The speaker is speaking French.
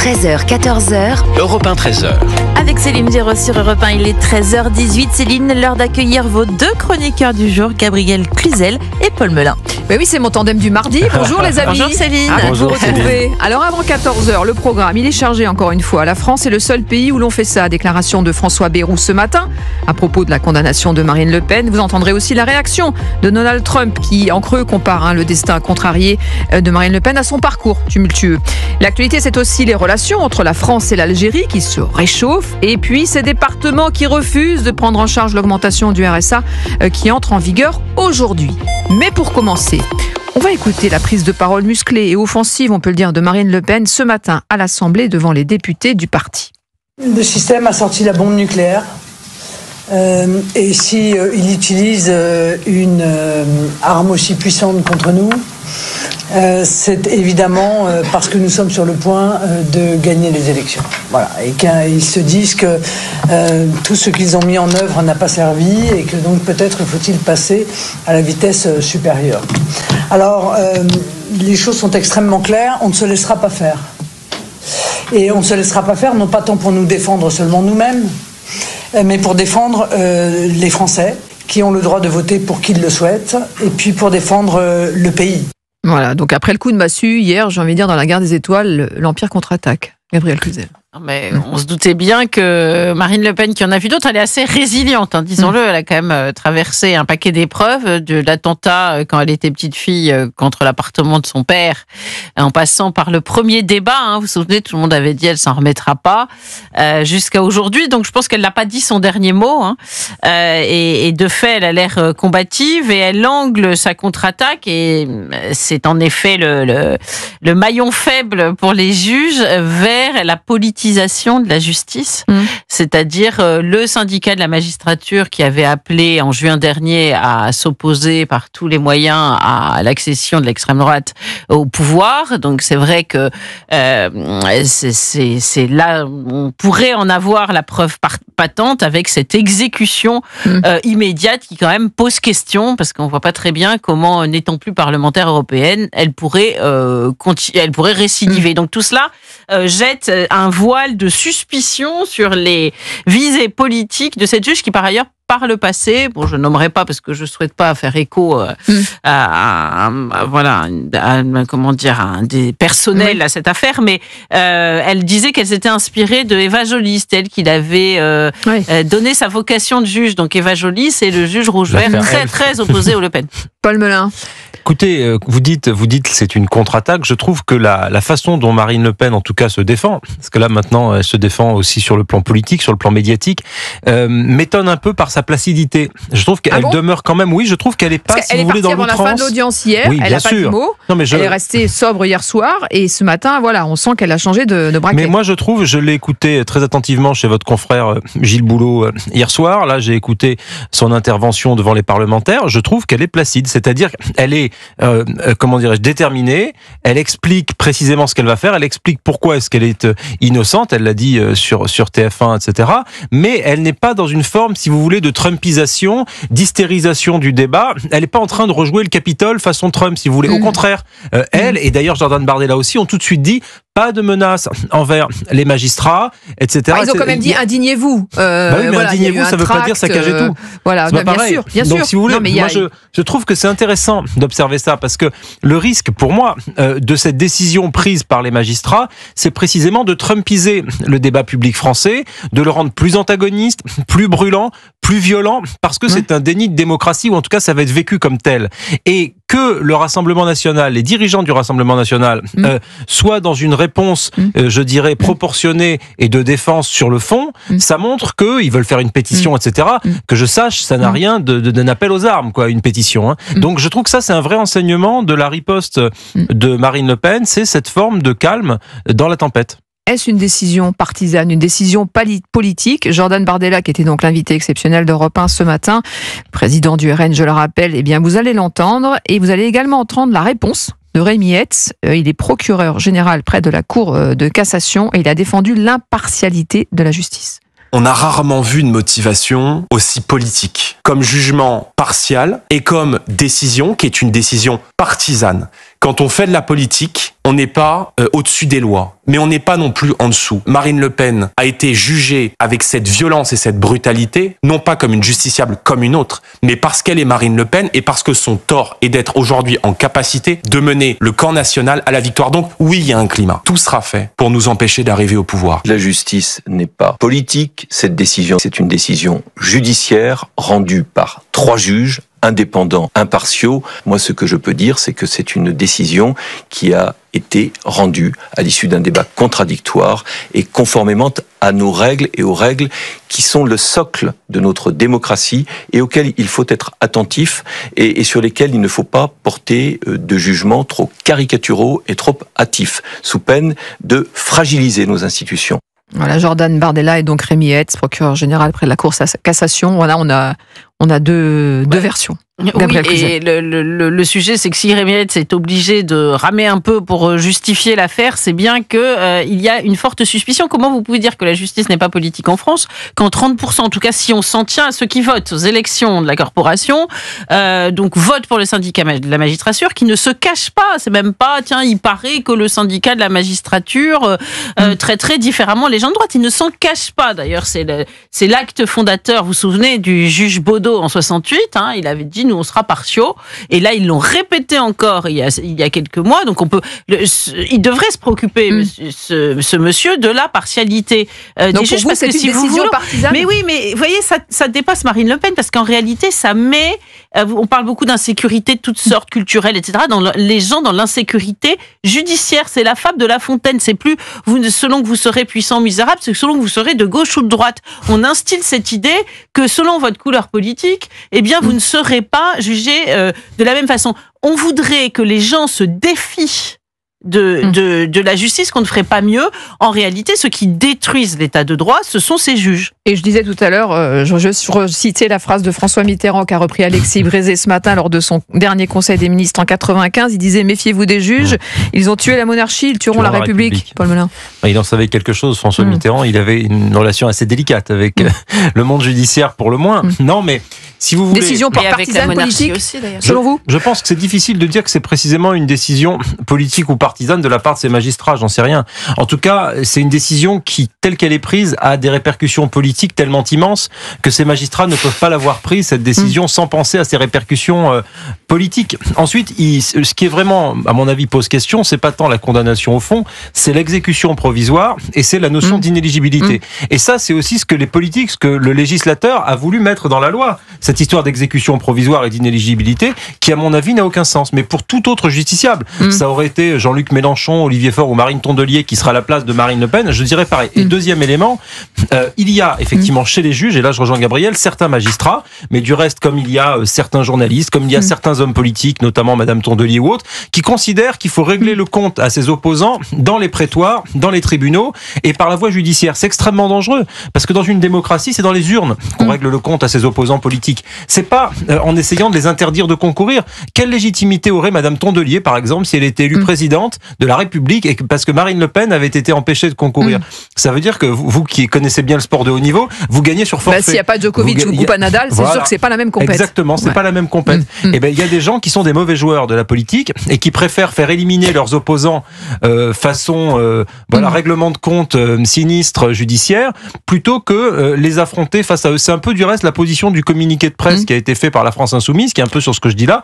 13h, 14h. Europe 1, 13h. Avec Céline Géraud sur Europe 1, il est 13h18. Céline, l'heure d'accueillir vos deux chroniqueurs du jour, Gabriel Cluzel et Paul Melun. Ben oui, c'est mon tandem du mardi. Bonjour les amis. Bonjour Céline. Bonjour retrouver. Alors avant 14h, le programme, il est chargé encore une fois. La France est le seul pays où l'on fait ça. Déclaration de François Bayrou ce matin à propos de la condamnation de Marine Le Pen. Vous entendrez aussi la réaction de Donald Trump qui, en creux, compare le destin contrarié de Marine Le Pen à son parcours tumultueux. L'actualité, c'est aussi les relations entre la France et l'Algérie qui se réchauffent. Et puis ces départements qui refusent de prendre en charge l'augmentation du RSA qui entre en vigueur aujourd'hui. Mais pour commencer, on va écouter la prise de parole musclée et offensive, on peut le dire, de Marine Le Pen ce matin à l'Assemblée devant les députés du parti. Le système a sorti la bombe nucléaire. Et si il utilise une arme aussi puissante contre nous, c'est évidemment parce que nous sommes sur le point de gagner les élections. Voilà. Et qu'ils se disent que tout ce qu'ils ont mis en œuvre n'a pas servi et que donc peut-être faut-il passer à la vitesse supérieure. Alors, les choses sont extrêmement claires, on ne se laissera pas faire. Et on ne se laissera pas faire, non pas tant pour nous défendre seulement nous-mêmes, mais pour défendre les Français qui ont le droit de voter pour qui ils le souhaitent, et puis pour défendre le pays. Voilà, donc après le coup de massue, hier, j'ai envie de dire, dans la guerre des étoiles, l'Empire contre-attaque. Gabriel Cluzel. Mais on se doutait bien que Marine Le Pen, qui en a vu d'autres, elle est assez résiliente, disons-le. Elle a quand même traversé un paquet d'épreuves, de l'attentat quand elle était petite fille contre l'appartement de son père, en passant par le premier débat. Vous vous souvenez, tout le monde avait dit elle s'en remettra pas, jusqu'à aujourd'hui. Donc je pense qu'elle n'a pas dit son dernier mot. Et de fait, elle a l'air combative et elle angle sa contre-attaque. Et c'est en effet le maillon faible pour les juges vers la politisation de la justice, c'est-à-dire le syndicat de la magistrature qui avait appelé en juin dernier à s'opposer par tous les moyens à l'accession de l'extrême droite au pouvoir. Donc c'est vrai que c'est là on pourrait en avoir la preuve patente avec cette exécution immédiate qui quand même pose question parce qu'on voit pas très bien comment, n'étant plus parlementaire européenne, elle pourrait récidiver. Donc tout cela jette un voile de suspicion sur les visées politiques de cette juge qui, par ailleurs, par le passé, bon, je nommerai pas parce que je souhaite pas faire écho à un des personnels à cette affaire, mais elle disait qu'elle s'était inspirée de Eva Joly, elle qui avait donné sa vocation de juge. Donc Eva Joly, c'est le juge rouge-vert très opposé au Le Pen. Paul Melun. Écoutez, vous dites que c'est une contre-attaque. Je trouve que la façon dont Marine Le Pen, en tout cas, se défend, parce que là maintenant, elle se défend aussi sur le plan politique, sur le plan médiatique, m'étonne un peu par sa placidité. Je trouve qu'elle demeure quand même. Oui, je trouve qu'elle est pas, si vous voulez, dans l'outrance. Elle est partie avant la fin de l'audience hier. Oui, elle n'a pas dit mot. Non, mais elle est restée sobre hier soir et ce matin, voilà, on sent qu'elle a changé de braquet. Mais moi, je trouve, je l'ai écouté très attentivement chez votre confrère Gilles Boulot hier soir. Là, j'ai écouté son intervention devant les parlementaires. Je trouve qu'elle est placide, c'est-à-dire qu'elle est déterminée, elle explique précisément ce qu'elle va faire, elle explique pourquoi est-ce qu'elle est innocente, elle l'a dit sur TF1, etc. Mais elle n'est pas dans une forme, si vous voulez, de trumpisation, d'hystérisation du débat. Elle n'est pas en train de rejouer le Capitole façon Trump, si vous voulez. Au contraire, elle, et d'ailleurs Jordan Bardella aussi, ont tout de suite dit pas de menaces envers les magistrats, etc. Ils ont quand même dit indignez-vous. Mais indignez-vous, ça ne veut pas dire saccager tout. Voilà, c'est pas pareil. Bien sûr. Donc, si vous voulez, je trouve que c'est intéressant d'observer ça, parce que le risque, pour moi, de cette décision prise par les magistrats, c'est précisément de trumpiser le débat public français, de le rendre plus antagoniste, plus brûlant, plus violent, parce que c'est un déni de démocratie, ou en tout cas, ça va être vécu comme tel. Et que le Rassemblement national, les dirigeants du Rassemblement national, soient dans une réponse, je dirais, proportionnée et de défense sur le fond, ça montre qu'ils veulent faire une pétition, etc. Que je sache, ça n'a rien d'un appel aux armes, quoi, une pétition. Donc je trouve que ça, c'est un vrai enseignement de la riposte de Marine Le Pen, c'est cette forme de calme dans la tempête. Est-ce une décision partisane, une décision politique? Jordan Bardella, qui était donc l'invité exceptionnel d'Europe 1 ce matin, président du RN, je le rappelle, eh bien vous allez l'entendre et vous allez également entendre la réponse de Rémi Hetz. Il est procureur général près de la Cour de cassation et il a défendu l'impartialité de la justice. On a rarement vu une motivation aussi politique, comme jugement partial et comme décision qui est une décision partisane. Quand on fait de la politique, on n'est pas au-dessus des lois, mais on n'est pas non plus en dessous. Marine Le Pen a été jugée avec cette violence et cette brutalité, non pas comme une justiciable comme une autre, mais parce qu'elle est Marine Le Pen et parce que son tort est d'être aujourd'hui en capacité de mener le camp national à la victoire. Donc oui, il y a un climat. Tout sera fait pour nous empêcher d'arriver au pouvoir. La justice n'est pas politique. Cette décision, c'est une décision judiciaire rendue par 3 juges indépendants, impartiaux. Moi, ce que je peux dire, c'est que c'est une décision qui a été rendue à l'issue d'un débat contradictoire et conformément à nos règles et aux règles qui sont le socle de notre démocratie et auxquelles il faut être attentif et sur lesquels il ne faut pas porter de jugements trop caricaturaux et trop hâtifs, sous peine de fragiliser nos institutions. Voilà, Jordan Bardella et donc Rémi Hetz, procureur général près de la Cour de cassation. Voilà, on a deux versions. Oui, et le sujet, c'est que si Rémi Hetz est obligé de ramer un peu pour justifier l'affaire, c'est bien que il y a une forte suspicion. Comment vous pouvez dire que la justice n'est pas politique en France quand 30%, en tout cas si on s'en tient à ceux qui votent aux élections de la corporation, donc votent pour le syndicat de la magistrature, qui ne se cache pas. C'est même pas, tiens, il paraît que le syndicat de la magistrature traiterait différemment les gens de droite. Il ne s'en cache pas. D'ailleurs, c'est l'acte fondateur. Vous vous souvenez du juge Baudot en 68, il avait dit nous on sera partiaux, et là ils l'ont répété encore il y a quelques mois, donc il devrait se préoccuper ce monsieur de la partialité des juges, parce que si vous voulez, mais oui, mais vous voyez, ça dépasse Marine Le Pen, parce qu'en réalité ça met, on parle beaucoup d'insécurité de toutes sortes, culturelles, etc., les gens dans l'insécurité judiciaire. C'est la fable de La Fontaine, c'est plus selon que vous serez puissant ou misérable, c'est selon que vous serez de gauche ou de droite. On instille cette idée que selon votre couleur politique, eh bien vous ne serez pas jugé de la même façon. On voudrait que les gens se défient de la justice, qu'on ne ferait pas mieux. En réalité, ceux qui détruisent l'état de droit, ce sont ces juges. Et je disais tout à l'heure, je citais la phrase de François Mitterrand qu'a repris Alexis Brézé ce matin lors de son dernier Conseil des ministres en 95. Il disait « Méfiez-vous des juges, ils ont tué la monarchie, ils tueront la République ». Paul Melun. Il en savait quelque chose, François Mitterrand. Il avait une relation assez délicate avec le monde judiciaire, pour le moins. Non, mais si vous voulez... Décision partisane politique, aussi, selon vous ? Je pense que c'est difficile de dire que c'est précisément une décision politique ou partisane de la part de ces magistrats, j'en sais rien. En tout cas, c'est une décision qui, telle qu'elle est prise, a des répercussions politiques tellement immenses que ces magistrats ne peuvent pas l'avoir prise, cette décision, sans penser à ses répercussions politiques. Ensuite, ce qui est vraiment, à mon avis, pose question, c'est pas tant la condamnation au fond, c'est l'exécution provisoire et c'est la notion d'inéligibilité. Et ça, c'est aussi ce que les politiques, ce que le législateur a voulu mettre dans la loi. Cette histoire d'exécution provisoire et d'inéligibilité qui, à mon avis, n'a aucun sens. Mais pour tout autre justiciable, ça aurait été Jean-Luc Mélenchon, Olivier Faure ou Marine Tondelier qui sera à la place de Marine Le Pen, je dirais pareil. Et deuxième élément, il y a effectivement chez les juges, et là je rejoins Gabriel, certains magistrats, mais du reste, comme il y a certains journalistes, comme il y a certains hommes politiques, notamment Madame Tondelier ou autres, qui considèrent qu'il faut régler le compte à ses opposants dans les prétoires, dans les tribunaux et par la voie judiciaire. C'est extrêmement dangereux, parce que dans une démocratie, c'est dans les urnes qu'on règle le compte à ses opposants politiques. C'est pas en essayant de les interdire de concourir. Quelle légitimité aurait Madame Tondelier, par exemple, si elle était élue présidente de la République et parce que Marine Le Pen avait été empêchée de concourir? Ça veut dire que vous qui connaissez bien le sport de haut niveau, vous gagnez sur forfait. S'il n'y a pas Djokovic ou pas Nadal, c'est sûr que c'est pas la même compète. Exactement, c'est pas la même compète. Et il y a des gens qui sont des mauvais joueurs de la politique et qui préfèrent faire éliminer leurs opposants façon règlement de compte sinistre judiciaire plutôt que les affronter face à eux. C'est un peu du reste la position du communiqué de presse qui a été fait par la France Insoumise, qui est un peu sur ce que je dis là.